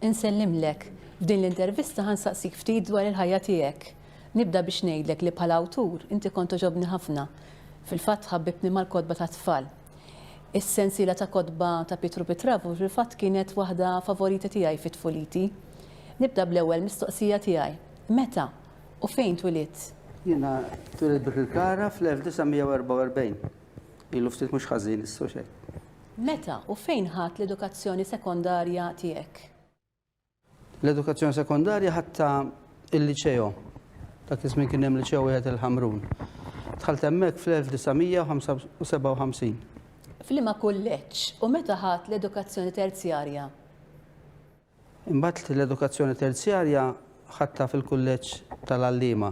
Insellimlek, f'din l-intervista ħansaqsik ftit dwar il-ħajja tiegħek. Nibda biex ngħidlek li bħala awtur inti kont toġobni ħafna. Fil-fatt ħabbibni mal-kodba ta' tfal. Is-sensiela ta' kodba ta' Pietru Pitravu fil-fatt kienet waħda favorita tiegħi fit-tfuliti. Nibda bl-ewwel mistoqsija tiegħi. Meta u fejn twilit? Jiena twilit bil-Kara fl-1944. Ilu ftit mhux ħażin issu xejn. Meta u fejn ħadd l-edukazzjoni sekondarja tiegħek? L-edukazzjoni sekondarja ħatta il-liċeo. Dak iż-żmien kien hemm liċeo wieħed il-Ħamrun. Dħalt hemmhekk fl-1957. F'liema kulleġġ u meta ħadd l-edukazzjoni terzjarja? Imbagħad l-edukazzjoni terzjarja ħadta fil-kulleġġ tal-Allima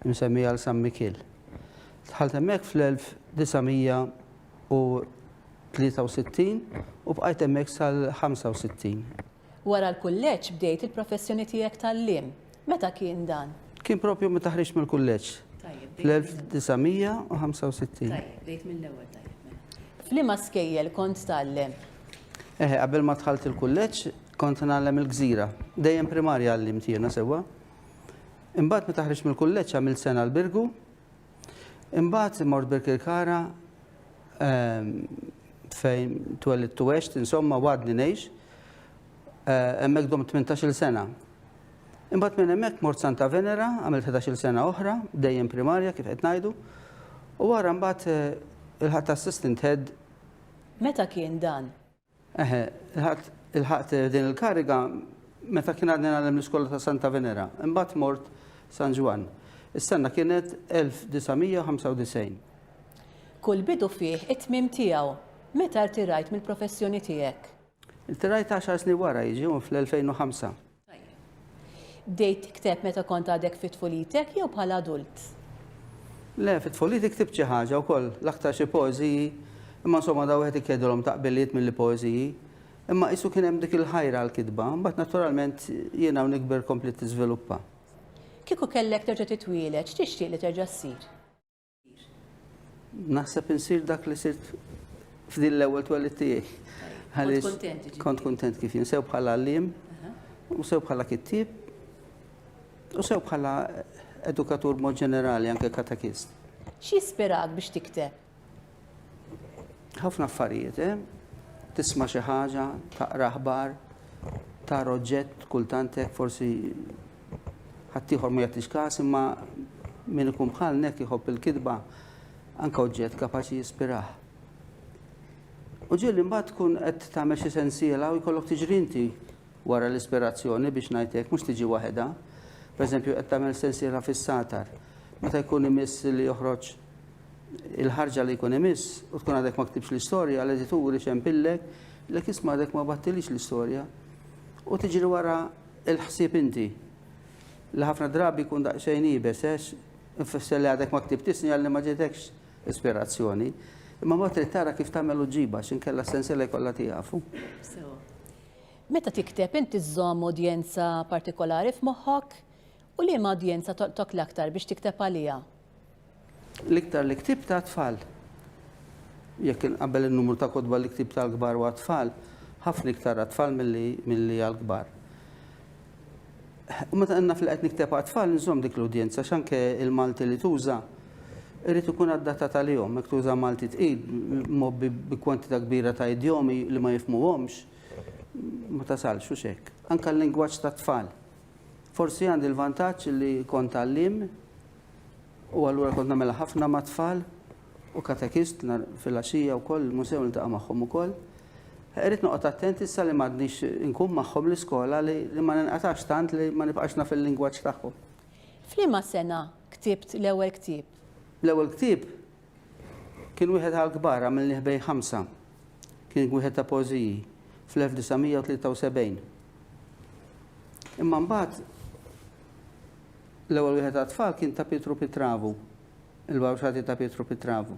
msemmija għal San Mikil. Dħalt hemmhekk fl-1963 u bqajt hemmhekk sal-65. Wara l-kulleġġ bdejt il-professjoni tiegħek tal-lim. Meta kien dan? Kien propju meta ħriġt mill-kulleġġ. Fl-1965. Bdejt mill-ewwel tajjeb. F'liema skejjel kont tgħallem? Qabel ma dħalt il-kulleġġ kont nagħlem il-Gżira. Dejjem primarja għallimt jiena sewwa. Imbagħad meta ħriġt mill-kulleġġ għamilt sena l-Birgu. Imbagħad mort Birkirkara fejn twellidt u għext, insomma għadni ngħix. Hemmhekk dom 18-il sena. Imbagħad minn hemmhekk mort Santa Venera, għamilt 11-il sena oħra, dejjem primarja kif qed ngħidu. U wara mbagħad il-ħadd assistant head. Meta kien dan? Il-ħadd din il-kariga meta kien għadni nagħlem l-iskola ta' Santa Venera. Imbagħad mort San Ġwan. Is-sena kienet 1995. Kull bidu fih it-tmiem tiegħu. Meta rtirajt mill-professjoni tiegħek? Irtirajt 10 snin wara jiġi fl-2005. Bdejt tikteb meta kont għadek fit-tfulitek jew bħala adult? Le, fit-tfuliti ktibt xi ħaġa wkoll l-aktar xi poeżiji, imma insomma daw wieħed ikkedulhom taqbiliet mill-poeżiji. Imma qisu kien hemm dik il-ħajra għall-kitba, mbagħad naturalment jiena u nikber kompli tiżviluppa. Kieku kellek terġa' titwieled, x'tixtieq li terġa' ssir? Naħseb insir dak li sirt f'din l-ewwel twelid tiegħi. Kont kuntent kif jinsew bħala għalliem, u sew bħala kittieb, u sew bħala edukatur mod ġenerali, anke katekist. X'jispirak biex tikteb? Ħafna affarijiet, tisma' xi ħaġa, taqra aħbar, tara oġġett kultantek forsi ħadd ieħor ma jagħtix każ, imma min ikun bħalnek iħobb il-kitba anke oġġett kapaċi jispirah. U ġieli mbagħad tkun qed tagħmel xi sensiela u jkollok tiġri inti wara l-ispirazzjoni biex ngħidlek mhux tiġi waħedha. Pereżempju qed tagħmel sensiela fis-satar. Meta jkun imiss li joħroġ il-ħarġa li jkun imiss u tkun għadek ma ktibx l-istorja l-edituri xempillek lek isma' għadek ma battilix l-istorja u tiġri wara il-ħsieb inti. Li ħafna drabi jkun daqsxejn ibes infisser li għadek ma ktibtisni għalli ma ġetekx ispirazzjoni. Imma ma trid tara kif tagħmel u ġiba x'inkella sensiela jkollha tiegħu. Meta tikteb inti żżomm udjenza partikolari f'moħħok u liema udjenza toqtok l-aktar biex tikteb għaliha? L-iktar li ktib ta' tfal. Jekk inqabbel in-numru ta' kodba li ktib tal-kbar u għat-tfal, ħafna iktar għat-tfal milli għall-kbar. U meta qedna fil-qed nikteb għat-tfal nżomm dik l-udjenza x'anke il-Malti li tuża irrid ikun għad-data tal-jom, jekk tuża Malti tqil mobbi bi kwantità kbira ta' idjomi li ma jifhmuhomx, ma tasalx u hekk. Anke l-lingwaġġ ta' tfal. Forsi għandi l-vantaġġ li kont għallim u allura kont nagħmilha ħafna ma' tfal u katekist fil-għaxija wkoll il-musew niltaqa' magħhom ukoll. Irrid noqgħod attent issa li m'għadniex inkun magħhom l-iskola li ma ninqatax tant li ma nibqax naf il-lingwaġġ tagħhom. F'liema sena ktibt l-ewwel ktieb? L-ewwel ktieb kien wieħed għall-kbar għamilni ħbejn 5. Kien wieħed ta' poeżiji fl-1973. Imma mbagħad l-ewwel wieħed għat-tfal kien ta' Pietru Pitravu, il-bawxati ta' Pietru Pitravu.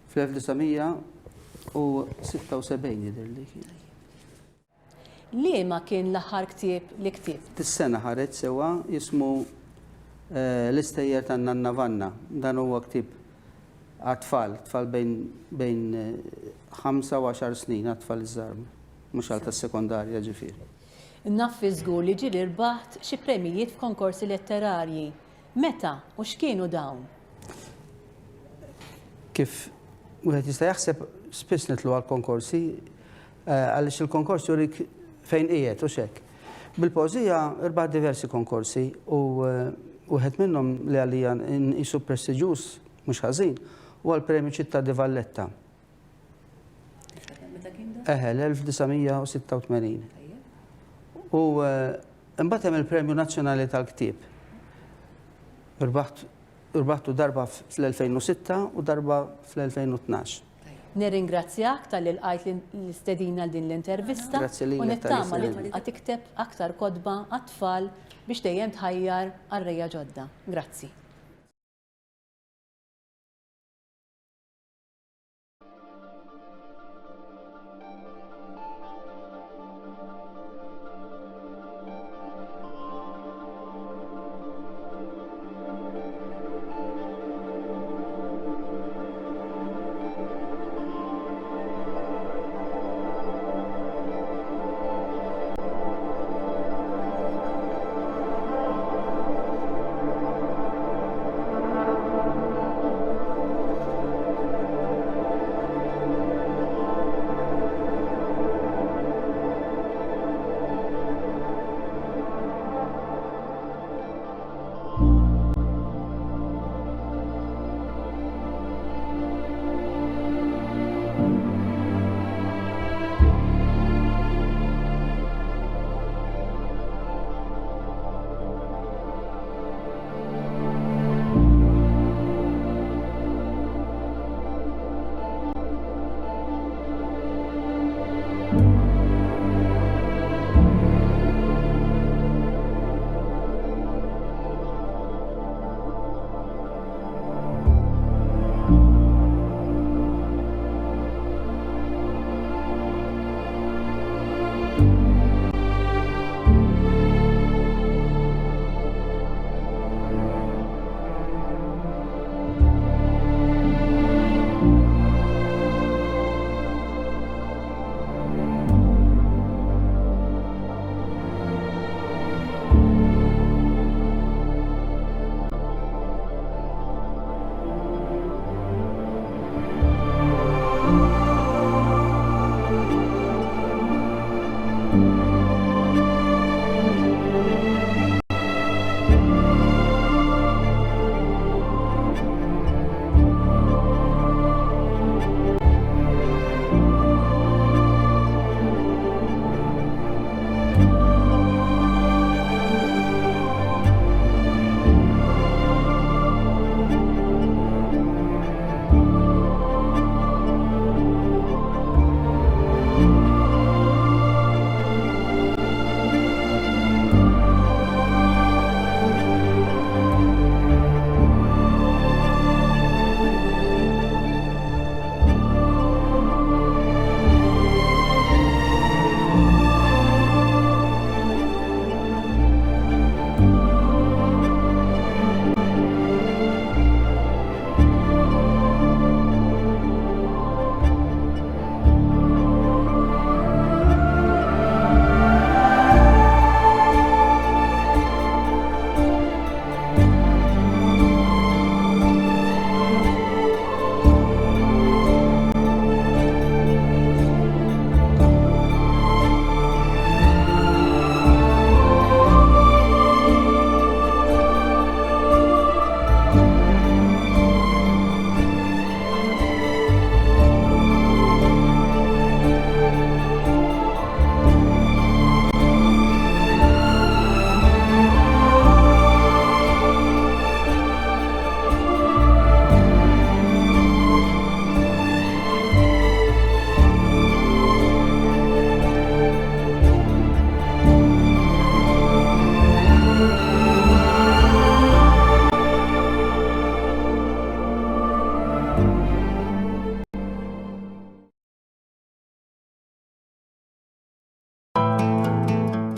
Fl-1976 jidhirli kien. Liema kien l-aħħar ktieb li ktibt? Tis-sena ħareġ sewwa jismu L-istejjer ta' Nanna Vanna. Dan huwa ktieb għat-tfal, tfal bejn 5 u 10 snin, għat-tfal iż-żgħar, mhux għal tas-sekondarja ġifieri. Naffi żgur li ġieli rbaħt xi premijiet f'konkorsi letterarji. Meta u x'kienu dawn? Kif wieħed jista' jaħseb spiss nitlu għal-konkorsi għaliex il-konkorsi jurik fejn qiegħed u x'hekk. Bil-poeżija irbaħ diversi konkorsi u wieħed minnhom li għalija nqisu prestiġjuż mhux ħażin huwa l-Premju Città di Valletta. l-1986. U imbagħad hemm il-Premju Nazzjonali tal-Ktieb. Irbaħtu darba fl-2006 u darba fl-2012. Nirringrazzjak tal-li lqajt l-istedina din l-intervista u nittama li tibqa' tikteb aktar kodba għat-tfal biex dejjem tħajjar għar-rejja ġodda. Grazzi.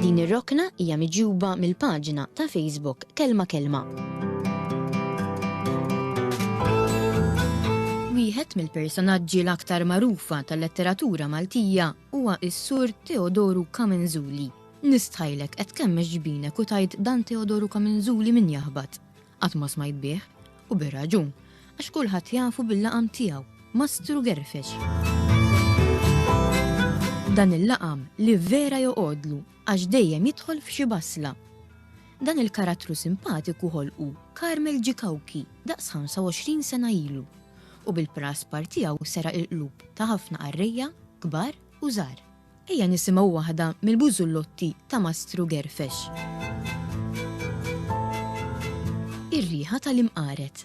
Din ir-rokna hija miġjuba mill-paġina ta' Facebook Kelma Kelma. Wieħed mill-personaġġi l-aktar magħrufa tal-letteratura Maltija huwa s-Sur Teodoru Kamenzuli. Nistħajlek qed kemmex ġbinek u tajt dan Teodoru Kamenzuli min jaħbad. Qatt ma smajt bih u bir-raġun għax kulħadd jafu bil-laqam tiegħu, Mastru Gerfex. Dan il-laqam li vera joqodlu għax dejjem jidħol f'xi basla. Dan il-karattru simpatiku ħolqu Karmel Ġikawki daqs 25 sena ilu u bil-praspar tiegħu sera il-qlub ta' ħafna qarrejja, kbar u żgħar. Ejja nisimgħu waħda mill-bużullotti ta' Mastru Gerfex. Ir-riħa tal-imqaret.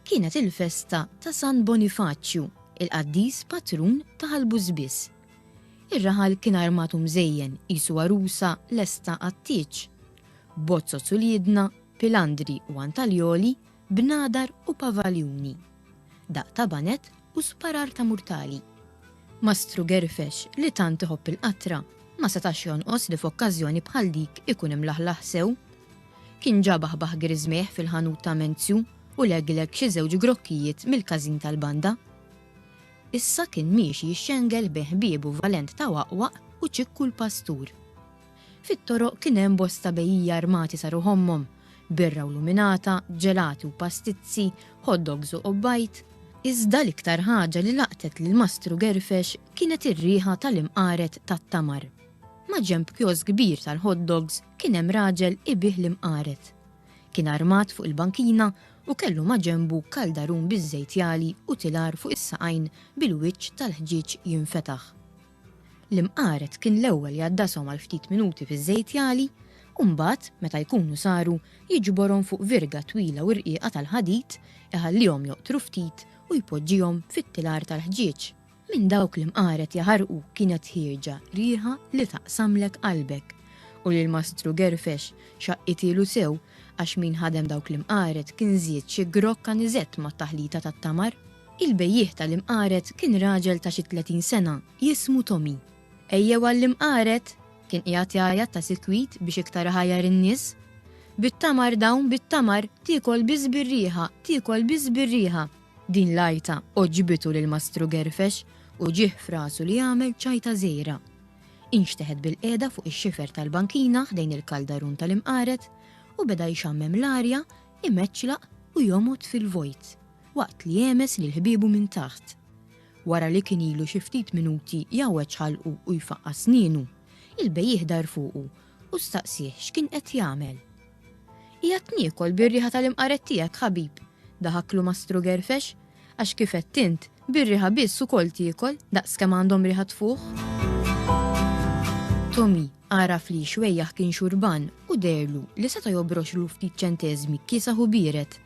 Kienet il-festa ta' San Bonifaċċju, il-qaddis patrun ta' Ħalbużbiss. Ir-raħal kien armatu mżejjen qisu arusa lesta għat-tieġ. Bozzot sulidna, pilandri u antaljoli, bnadar u pavaljuni. Daq ta' banet u sparar ta' murtali. Mastru Gerfex li tant iħobb il-qatra ma setax jonqos li f'okkażjoni bħal dik ikun imlaħlaħ sew. Kien ġabaħ baħgir żmieħ fil-ħanut ta' Menzju u leglek xi żewġ grokkijiet mill-każin tal-banda. Issa kien miexi jixxengel beħbiebu Valent ta' Waqwaq u ċikku l-pastur. Fit-toroq kien hemm bosta bejjija armati saru ħommhom, birra u luminata, ġelati u pastizzi, hot dogs u obbajt. Iżda l-iktar ħaġa li laqtet lil Mastru Gerfex kienet ir-riħa tal-imqaret tat-tamar. Ma' ġenb kjoż kbir tal-hot dogs kien hemm raġel ibih l-imqaret. Kien armat fuq il-bankina u kellu ma' ġenbu kaldarun biż-żejt jali u tilar fuq is-saqajn bil-wiċċ tal-ħġieġ jinfetaħ. L-imqaret kien l-ewwel jaddasom għal ftit minuti fiż-żejt jali u mbagħad meta jkunu saru jiġborhom fuq virga twila u rqieqa tal-ħadid iħallihom joqtru ftit u jpoġġihom fit-tilar tal-ħġieġ. Minn dawk l-imqaret jaħarqu kienet ħieġa riħa li taqsamlek qalbek u lil Mastru Gerfex xaqqitilu sew għax min ħadem dawk l-imqaret kien żied xi grokka niżett mat-taħlita tat-tamar. Il-bejjieħ tal-imqaret kien raġel ta' xi 30 sena jismu Tommy. Ejjew għall-imqaret kien qiegħed jgħajjad ta' sikwit biex iktar ħajjar in-nies. Bit-tamar dawn bit-tamar tiekol biss bir-riħa, tiekol biss bir-riħa. Din lajta oġġbitu lil Mastru Gerfex u ġih f'rasu li jagħmel ċajta żejra. Inxteħed bil-qiegħda fuq ix-xifer tal-bankina ħdejn il-kaldarun tal-imqaret u beda jxammem l-arja, imeċċlaq u jomod fil-vojt, waqt li jemes lil ħbiebu minn taħt. Wara li kien ilu xi ftit minuti jawweġ ħalqu u jfaqqa snienu, il-bejjieħ dar fuqu u staqsih x'kien qed jagħmel. Qiegħed niekol bir-riħa tal-imqaret tiegħek ħabib, daħaklu Mastru Gerfex, għax kif qed int bir-riħa biss ukoll tiekol daqskemm għandhom riħa tfuħ. Tommy għaraf li xwejjaħ kien xurban u derlu li seta' jobrox lu ftit ċenteżmi kiesaħu biret.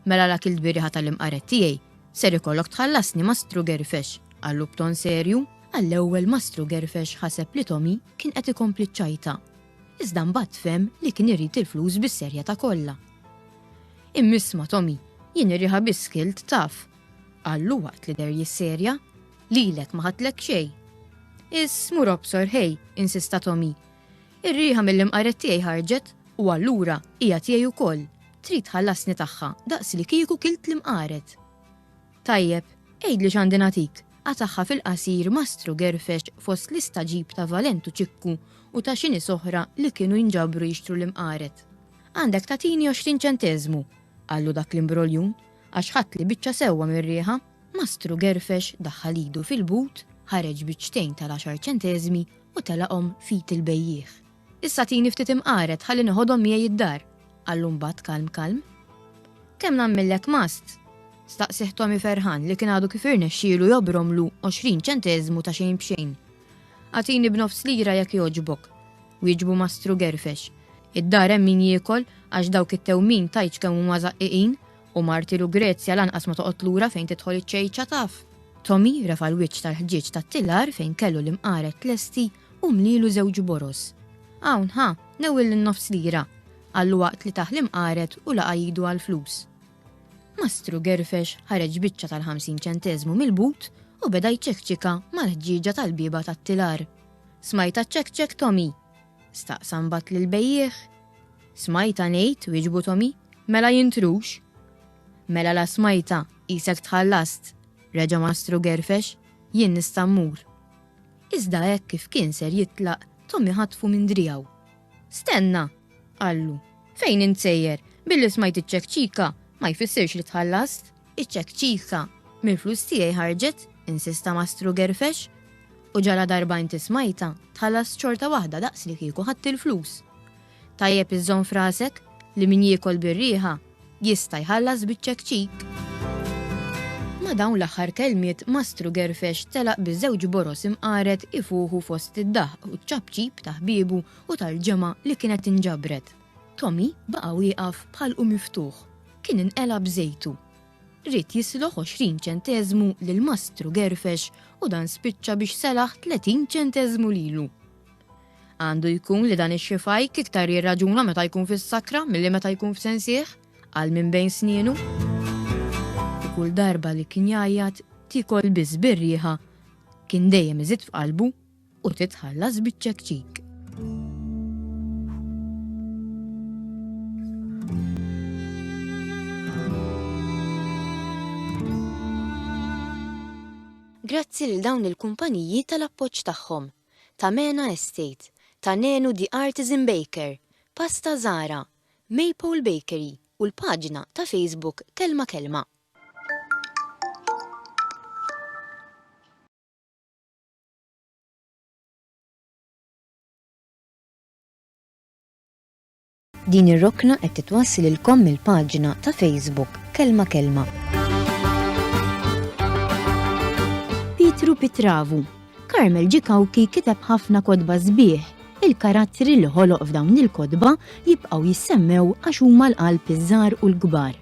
Mela lak il-birriħa tal-imqaret tiegħi, ser ikollok tħallasni Mastru Gerfex, għallu b'ton serju, għall-ewwel Mastru Gerfex ħaseb li Tommy kien qed ikompli ċajta. Iżda mbagħad fem li kien irid il-flus bis-serjetà kollha. Immisma Tommy, jien ir-riħa biss kilt taf. Għallu waqt li der jisserja, lilek ma ħadlek xejn. Ismur obsor ħej, insista Tommy. Ir-riħa mill-imqaret tiegħi ħarġet u allura hija tiegħi wkoll. Trid ħallasni tagħha daqs li kieku kilt l-imqaret. Tajjeb, għejdli x'għandi nagħtik. Għataħħa fil-qasir Mastru Gerfex fost l-istaġib ta' Valentu ċikku u ta' xini soħra li kienu jinġabru jixtru l-imqaret. Għandek tatini 20 ċenteżmu, għallu dak l-imbroljun, għax ħadd li biċċa sewwa mir-rieħa. Mastru Gerfex daħħal idu fil-but, ħareġ biċċtejn tal-10 ċenteżmi u telaqhom fit il-bejjieħ. Issa tini ftit imqaret ħalli nieħodhom miegħi id-dar, għallu mbagħad kalm. Kemm nagħmillek mast? Staqsih Tommy ferħan li kien għadu kif irnexxielu jobromlu 20 ċenteżmu ta' xejn b'xejn. Għatini b'nofs lira jekk jogħġbok, wieġbu Mastru Gerfex. Id-dar hemm min jiekol għax dawk it-tewmin tajġ kemm huma żaqqiqin u Marti Lugrezja lanqas ma toqgħod lura fejn tidħol iċ-ċejċa taf. Tommy refa' l-wiċċ tal-ħġieġ tat-tilar fejn kellu l-imqaret lesti u mlielu żewġ boros. Hawn newwil n-nofs lira, għallu waqt li taħ l-imqaret u laqa' jidu għall-flus. Mastru Gerfex ħareġ biċċa tal-50 ċenteżmu mill-but u beda jċekċika mal-ħġieġa tal-bieba tat-tilar. Smajta ċekċek Tommy? Staqsa mbagħad lil-bejjieħ. Smajta ngħid, wieġbu Tommy, mela jintrux. Mela la smajta, isek tħallast, reġa' Mastru Gerfex, jien nista' mmur. Iżda hekk kif kien ser jitlaq Tommy ħatfu minn drijaw. Stenna, għallu, fejn intsejjer, billi smajt iċ-ċekċika, ma jfissirx li tħallast. Iċ-ċekċika mill-flus tiegħi ħarġet, insista Mastru Gerfex, u ġala darba inti smajta, tħallas ċorta waħda daqs li kieku ħadd il-flus. Tajjeb iżżomm frasek li min jiekol bir-rieħa jista' jħallas biċ-ċekċik. Ma dawn l-aħħar kelmiet Mastru Gerfex telaq biż-żewġ boros imqaret ifuħu fost id-daħq u ċ-ċabċib ta' ħbiebu u tal-ġema li kienet inġabret. Tommy baqa' wieqaf bħalqu miftuħ. Kien inqela bżejtu. Rrid jisloħ 20 ċenteżmu lil Mastru Gerfex u dan spiċċa biex selaħ 30 ċenteżmu lilu. Għandu jkun li dan ix-xifajk iktar jirraġuna meta jkun fis-sakra milli meta jkun f'sensieħ għal minn bejn snienu. U kull darba li kien jgħajjat tikol biss bir-rieħa kien dejjem iżid f'qalbu u titħallas biċ-ċekċik. Grazzi lil dawn il-kumpaniji tal-appoġġ tagħhom. Ta' Mena Estate, ta' Nenu The Artisan Baker, Pasta Zara, Maple Bakery u l-paġna ta' Facebook Kelma Kelma. Din ir-rokna qed titwassal ilkom il-paġna ta' Facebook Kelma Kelma. Pietru Pitravu. Carmel Ġikawki kiteb ħafna kodba sbieħ. Il-karattri li ħoloq f'dawn il-kodba jibqgħu jissemmew għax huma l-qalb iż-żgħar u l-kbar.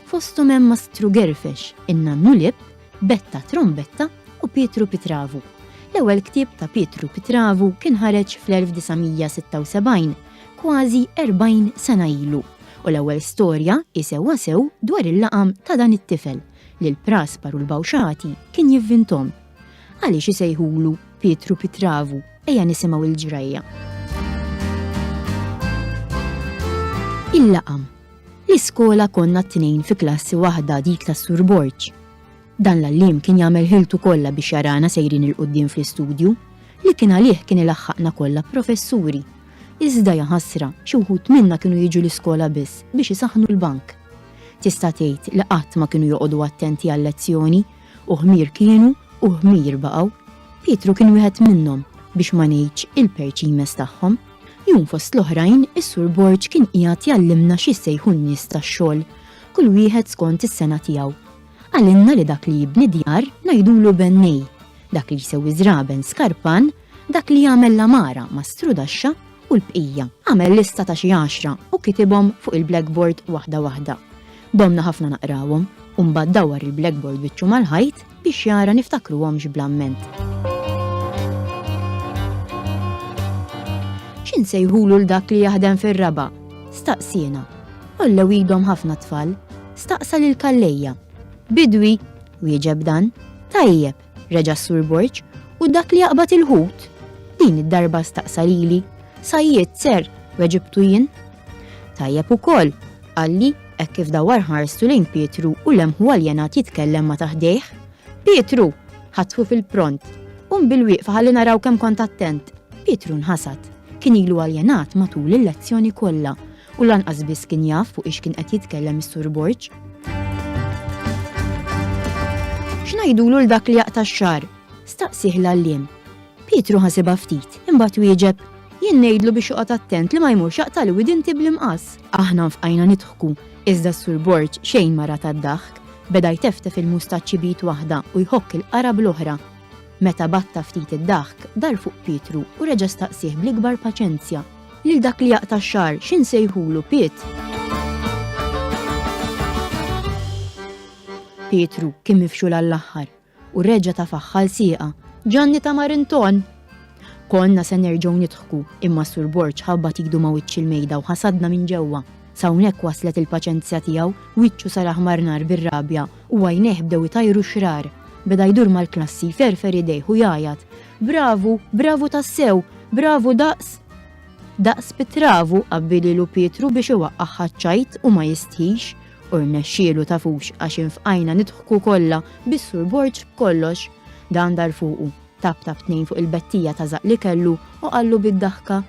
Fosthom hemm Mastru Gerfex, in-Nannu Lib, Betta Trombetta u Pietru Pitravu. L-ewwel ktieb ta' Pietru Pitravu kien ħareġ fl-1976, kważi 40 sena ilu, u l-ewwel storja isewwa sew dwar il-laqam ta' dan it-tifel li l-Praspar u l-Bawxati kien jivvintom. Għaliex isejħulu Pietru Pitravu, ejja nisimgħu il-ġrajja. Il-laqam. L-iskola konna t-tnejn fi klassi waħda dik tas Sur Borġ. Dan l-allim kien jagħmel ħiltu kollha biex jarana sejrin il-qudiem fl-istudju, li kien għalih kien ilaħħaqna kollha professuri. Iżda jaħasra xi wħud minna kienu jiġu l-iskola biss biex isaħnu l-bank. Tista' tgħid li qatt ma kienu joqogħdu attenti għall-lezzjoni u ħmier kienu u ħmier baqgħu. Pietru kien wieħed minnhom biex ma ngħidx il-perċimes tagħhom. Jum fost l-oħrajn is-Sur Borġ kien qiegħed jallimna x'issejħu n-nies tax-xogħol, kull wieħed skont is-sena tiegħu. Għallimna li dak li jibni djar ngħidulu bennej, dak li jsewwi żraben skarpan, dak li jagħmel l-amara Mastru Daxxa u l-bqija. Għamel lista ta' xi 10 u kitibhom fuq il-blackboard waħda waħda. Domna ħafna naqrawhom u mbagħad dawwar il-blackboard biċċu mal-ħajt biex jara niftakruhom blamment. X'insejħulu l-dak li jaħdem fir-raba? Staqsina. Ollew idhom ħafna tfal. Staqsa lil Kallejja. Bidwi, wieġeb dan. Tajjeb, reġa' Sur Borġ, u dak li jaqbad il-ħut. Din id-darba staqsa lili. Sajjiet ser, weġibtu jien. Tajjeb ukoll, qalli hekk kif dawar ħarstu lejn Pietru u lemħu għaljenat jitkellem ma taħdejh. Pietru, ħatfu fil-pront. Bil-wieqfa ħalli naraw kemm kont attent. Pietru nħasad. Kien ilu għaljenat matul il-lezzjoni kollha u lanqas biss kien jaf fuq ix kien qed jitkellem is-Sur Borġ. X'ngħidulu l dak li jaqta' x-xahar? Staqsih l-għalliem. Pietru ħasibha ftit, imbagħad wieġeb, jien ngħidlu biex joqgħod attent li ma jmurx jaqta' li widinti bl-imqas. Aħna nfqajna nidħku, iżda s-Sur Borġ xejn mara tad-daħk, beda jteftef il-mustaċċi bit waħda u jħokk il-qara bl-oħra. Meta batta ftit id-daħk dar fuq Pietru u reġa' staqsih bl-ikbar paċenzja. Lil dak li jaqta' x-xahar x'insejħulu Piet? Pietru kien mifxul għall-aħħar u reġa' tafaħħal sieqa. Ġanni ta' Marinton. Konna se nerġgħu nidħku imma Sur Borġ ħabbat jigdu ma' wiċċ il-mejda u ħasadna minn ġewwa. Sawnek waslet il-paċenzja tiegħu, wiċċu sar aħmar nar bir-rabja u għajnejh bdew itajru xrar. Beda jdur mal-klassi ferfer idejh u jgħajat. Bravu, bravu tassew, bravu daqs. Daqs Pitravu qabbililu Pietru biex iwaqqaħ ħaċċajt u ma jistħix u rnexxielu tafux għax infqajna nidħku kollha bis-Sur Borġ b'kollox. Dan dar fuqu. tab tnejn fuq il-bettija ta' zaq li kellu u qallu bid-daħka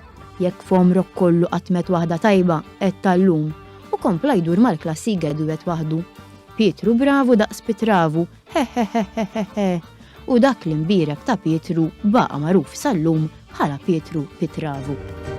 jekk fomrok kollu qatmet waħda tajba qed tal-lum u kompla jdur mal-klassi għedu qed waħdu. Pietru bravu daqs Pitravu, he. U dak l-imbirek ta' Pietru baqa' magħruf sal-lum bħala Pietru Pitravu.